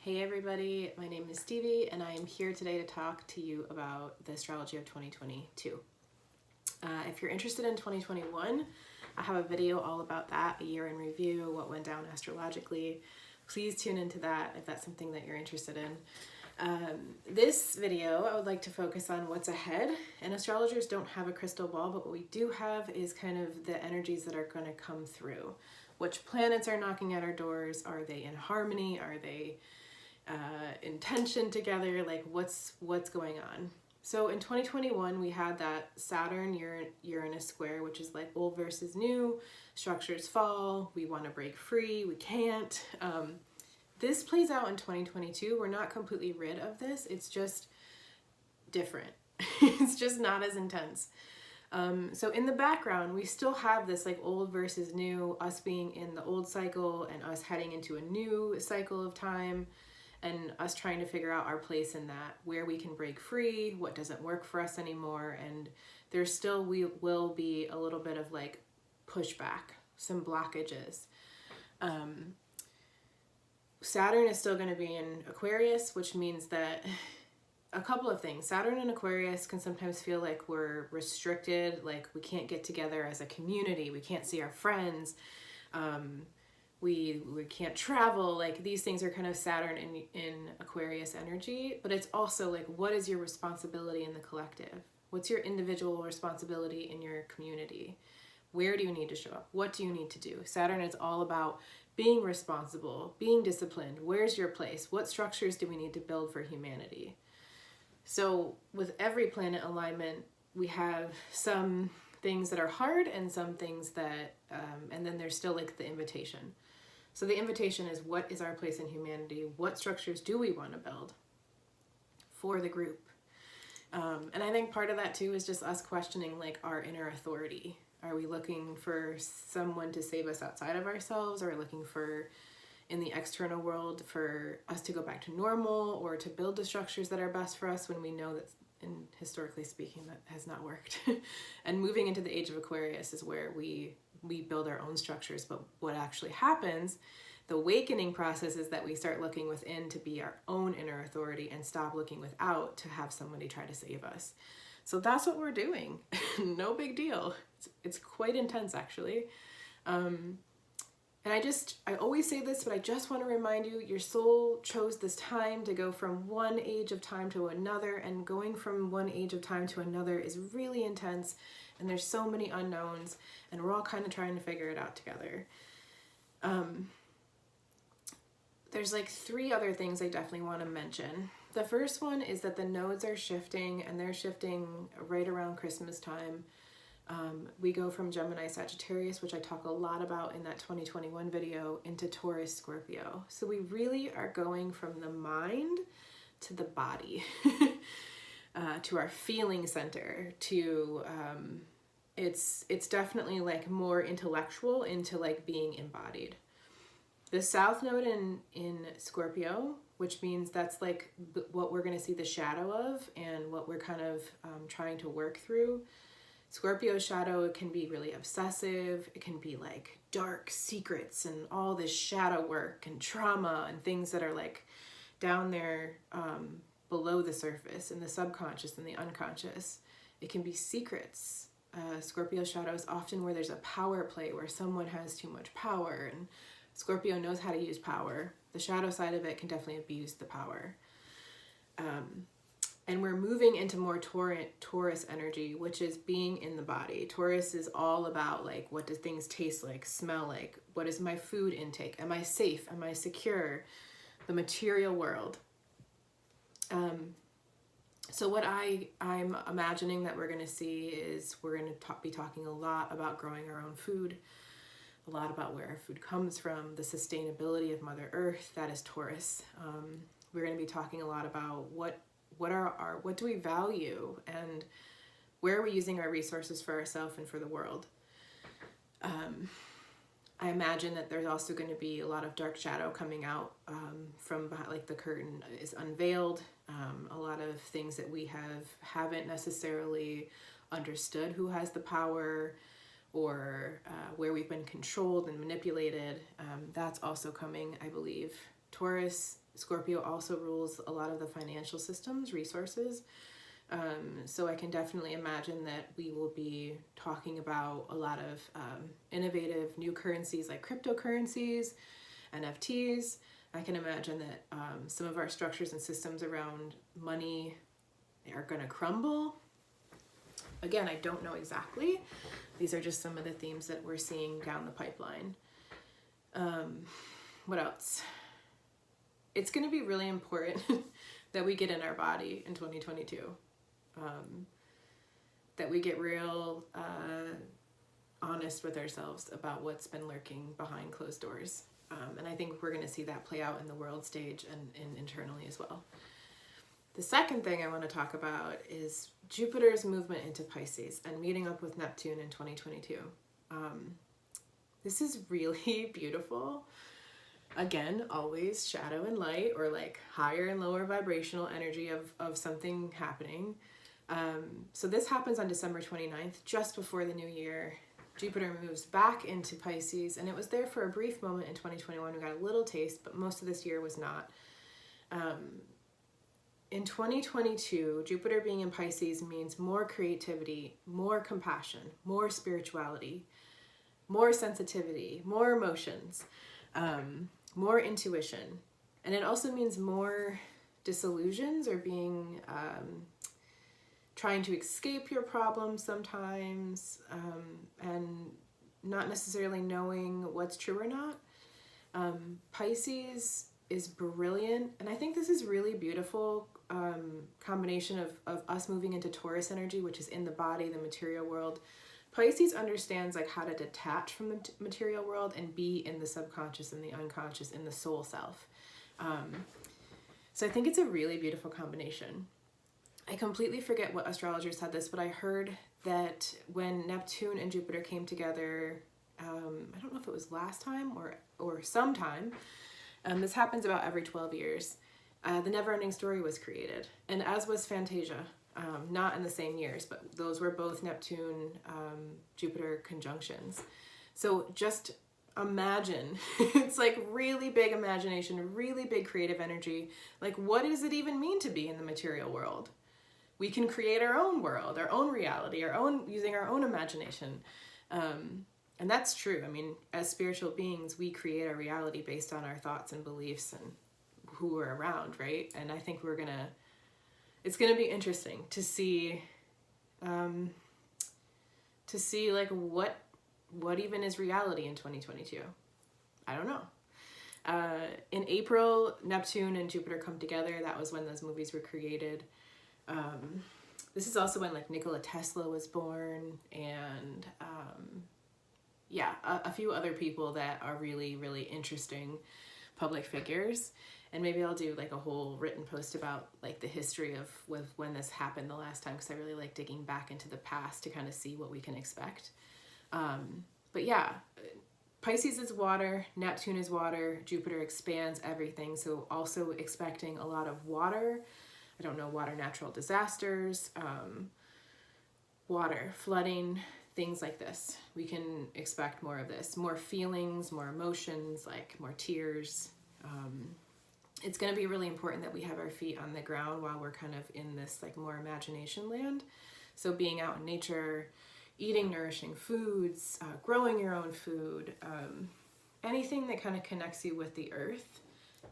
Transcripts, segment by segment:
Hey everybody, my name is Stevie and I am here today to talk to you about the astrology of 2022. If you're interested in 2021, I have a video all about that, a year in review, what went down astrologically. Please tune into that if that's something that you're interested in. This video, I would like to focus on what's ahead, and astrologers don't have a crystal ball, but what we do have is kind of the energies that are going to come through. Which planets are knocking at our doors? Are they in harmony? Are they in tension together? Like what's going on? So in 2021 we had that Saturn Uranus square, which is like old versus new, structures fall, we want to break free, we can't. This plays out in 2022. We're not completely rid of this, it's just different. It's just not as intense. So in the background, we still have this like old versus new, us being in the old cycle and us heading into a new cycle of time, and us trying to figure out our place in that, where we can break free, what doesn't work for us anymore. And there still will be a little bit of like pushback, some blockages. Saturn is still going to be in Aquarius, which means that a couple of things. Saturn and Aquarius can sometimes feel like we're restricted, like we can't get together as a community, we can't see our friends, we can't travel. Like these things are kind of Saturn in Aquarius energy, but it's also like, what is your responsibility in the collective? What's your individual responsibility in your community? Where do you need to show up? What do you need to do? Saturn is all about being responsible, being disciplined. Where's your place? What structures do we need to build for humanity? So with every planet alignment, we have some things that are hard and some things that, and then there's still like the invitation. So the invitation is, what is our place in humanity? What structures do we want to build for the group? And I think part of that too is just us questioning like our inner authority. Are we looking for someone to save us outside of ourselves, or looking for in the external world for us to go back to normal, or to build the structures that are best for us when we know that, and historically speaking, that has not worked? And moving into the age of Aquarius is where we build our own structures. But what actually happens, the awakening process, is that we start looking within to be our own inner authority and stop looking without to have somebody try to save us. So that's what we're doing. No big deal. It's quite intense, actually. And I always say this, but I just want to remind you, your soul chose this time to go from one age of time to another, and going from one age of time to another is really intense, and there's so many unknowns, and we're all kind of trying to figure it out together. There's like 3 other things I definitely want to mention. The first one is that the nodes are shifting, and they're shifting right around Christmas time. We go from Gemini Sagittarius, which I talk a lot about in that 2021 video, into Taurus Scorpio. So we really are going from the mind to the body, to our feeling center, to it's definitely like more intellectual into like being embodied. The South Node in Scorpio, which means that's like what we're going to see the shadow of, and what we're kind of trying to work through. Scorpio shadow can be really obsessive. It can be like dark secrets and all this shadow work and trauma and things that are like down there below the surface, in the subconscious and the unconscious. It can be secrets. Scorpio shadow is often where there's a power play, where someone has too much power, and Scorpio knows how to use power. The shadow side of it can definitely abuse the power. And we're moving into more Taurus energy, which is being in the body. Taurus is all about like, what do things taste like, smell like? What is my food intake? Am I safe? Am I secure? The material world. So what I'm imagining that we're going to see is we're going to be talking a lot about growing our own food, a lot about where our food comes from, the sustainability of Mother Earth. That is Taurus. We're going to be talking a lot about what do we value, and where are we using our resources for ourselves and for the world. I imagine that there's also going to be a lot of dark shadow coming out from behind, like the curtain is unveiled. A lot of things that we haven't necessarily understood who has the power, or where we've been controlled and manipulated. That's also coming, I believe. Taurus Scorpio also rules a lot of the financial systems, resources. So I can definitely imagine that we will be talking about a lot of innovative new currencies like cryptocurrencies, NFTs. I can imagine that some of our structures and systems around money are going to crumble. Again, I don't know exactly. These are just some of the themes that we're seeing down the pipeline. What else? It's going to be really important that we get in our body in 2022. That we get real honest with ourselves about what's been lurking behind closed doors. And I think we're going to see that play out in the world stage and internally as well. The second thing I want to talk about is Jupiter's movement into Pisces and meeting up with Neptune in 2022. This is really beautiful. Again, always shadow and light, or like higher and lower vibrational energy of something happening. So this happens on December 29th, just before the new year. Jupiter moves back into Pisces, and it was there for a brief moment in 2021. We got a little taste, but most of this year was not. In 2022, Jupiter being in Pisces means more creativity, more compassion, more spirituality, more sensitivity, more emotions, more intuition. And it also means more disillusions, or being trying to escape your problems sometimes, and not necessarily knowing what's true or not. Pisces is brilliant, and I think this is really beautiful combination of us moving into Taurus energy, which is in the body, the material world. Pisces understands like how to detach from the material world and be in the subconscious and the unconscious, in the soul self. So I think it's a really beautiful combination. I completely forget what astrologer said this, but I heard that when Neptune and Jupiter came together, I don't know if it was last time or sometime, this happens about every 12 years, the Neverending Story was created, and as was Fantasia. Not in the same years, but those were both Neptune, Jupiter conjunctions. So just imagine, it's like really big imagination, really big creative energy. Like, what does it even mean to be in the material world? We can create our own world, our own reality, using our own imagination. And that's true. I mean, as spiritual beings, we create our reality based on our thoughts and beliefs and who we're around, right? And I think it's gonna be interesting to see like what even is reality in 2022. I don't know. In April, Neptune and Jupiter come together. That was when those movies were created. This is also when like Nikola Tesla was born, and a few other people that are really, really interesting public figures. And maybe I'll do like a whole written post about like the history of when this happened the last time, because I really like digging back into the past to kind of see what we can expect. But yeah, Pisces is water, Neptune is water, Jupiter expands everything. So also expecting a lot of water. I don't know, water natural disasters, water, flooding, things like this. We can expect more of this, more feelings, more emotions, like more tears. It's going to be really important that we have our feet on the ground while we're kind of in this like more imagination land. So being out in nature, eating nourishing foods, growing your own food, anything that kind of connects you with the earth.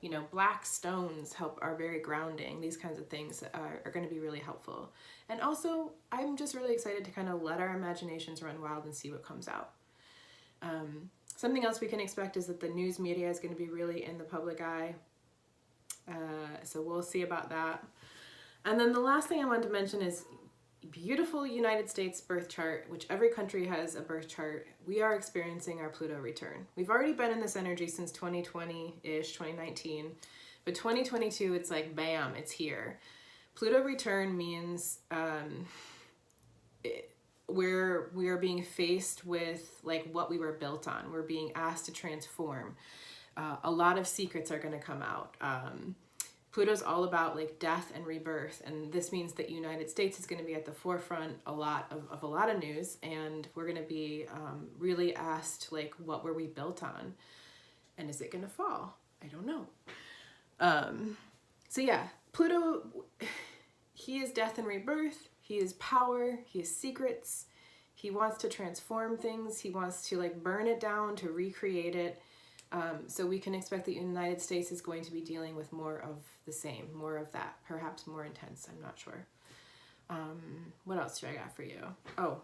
You know, black stones are very grounding. These kinds of things are going to be really helpful. And also, I'm just really excited to kind of let our imaginations run wild and see what comes out. Something else we can expect is that the news media is going to be really in the public eye. So we'll see about that. And then the last thing I wanted to mention is beautiful United States birth chart, which every country has a birth chart. We are experiencing our Pluto return. We've already been in this energy since 2020-ish, 2019, but 2022, it's like, bam, it's here. Pluto return means we are being faced with like what we were built on. We're being asked to transform. A lot of secrets are going to come out. Pluto's all about like death and rebirth, and this means that United States is going to be at the forefront of a lot of news, and we're going to be really asked like, what were we built on, and is it going to fall? I don't know. So yeah, Pluto, he is death and rebirth. He is power. He is secrets. He wants to transform things. He wants to like burn it down to recreate it. So we can expect the United States is going to be dealing with more of the same, more of that, perhaps more intense. I'm not sure. What else do I got for you? Oh,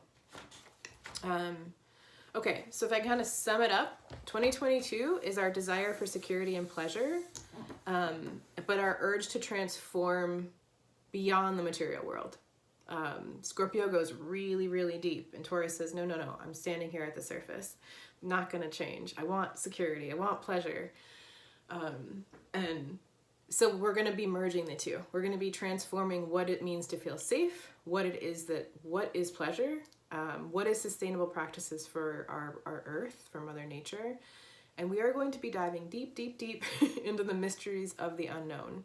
okay. So if I kind of sum it up, 2022 is our desire for security and pleasure, but our urge to transform beyond the material world. Scorpio goes really, really deep, and Taurus says, no, I'm standing here at the surface. I'm not going to change. I want security. I want pleasure. And so we're going to be merging the two. We're going to be transforming what it means to feel safe, what is pleasure, what is sustainable practices for our earth, for Mother Nature. And we are going to be diving deep, deep, deep into the mysteries of the unknown.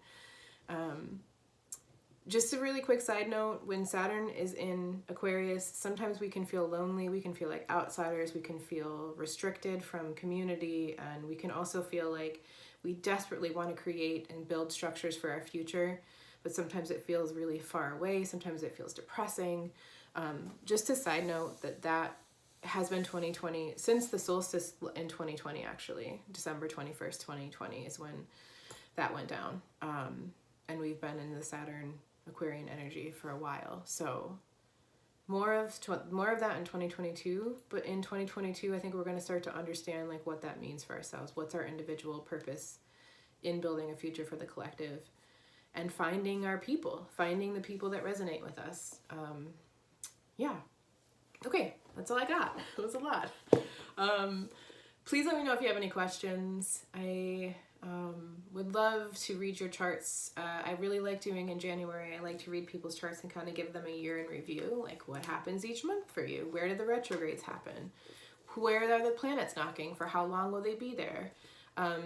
Just a really quick side note, when Saturn is in Aquarius, sometimes we can feel lonely, we can feel like outsiders, we can feel restricted from community, and we can also feel like we desperately want to create and build structures for our future, but sometimes it feels really far away, sometimes it feels depressing. Just a side note that has been 2020, since the solstice in 2020 actually, December 21st, 2020 is when that went down. And we've been in the Saturn Aquarian energy for a while, so more of that in 2022. But in 2022, I think we're going to start to understand like what that means for ourselves. What's our individual purpose in building a future for the collective, and finding our people, finding the people that resonate with us. Yeah. Okay, that's all I got. It was a lot. Please let me know if you have any questions. I would love to read your charts. I really like doing in January. I like to read people's charts and kind of give them a year in review, like what happens each month for you. Where did the retrogrades happen? Where are the planets knocking? For how long will they be there? Or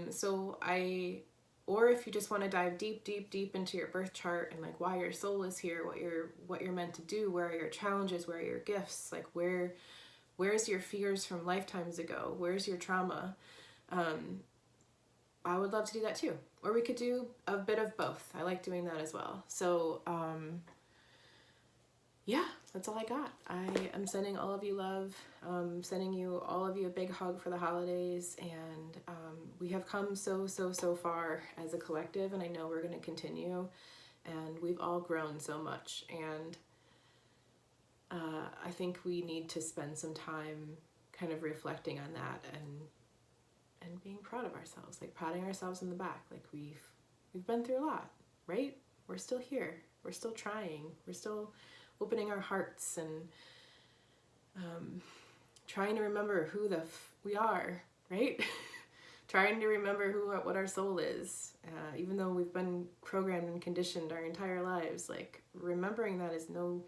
if you just want to dive deep, deep, deep into your birth chart and like why your soul is here, what you're meant to do, where are your challenges, where are your gifts, like where's your fears from lifetimes ago, where's your trauma? I would love to do that too. Or we could do a bit of both. I like doing that as well. So, yeah, that's all I got. I am sending all of you love, sending all of you a big hug for the holidays. And we have come so far as a collective, and I know we're going to continue. And we've all grown so much. And I think we need to spend some time kind of reflecting on that and being proud of ourselves, like patting ourselves in the back, like we've been through a lot, right? We're still here, we're still trying, we're still opening our hearts and trying to remember who we are, right? Trying to remember what our soul is, even though we've been programmed and conditioned our entire lives. Like remembering that is no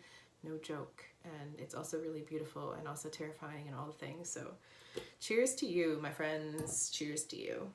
joke, and it's also really beautiful and also terrifying and all the things. So cheers to you, my friends. Cheers to you.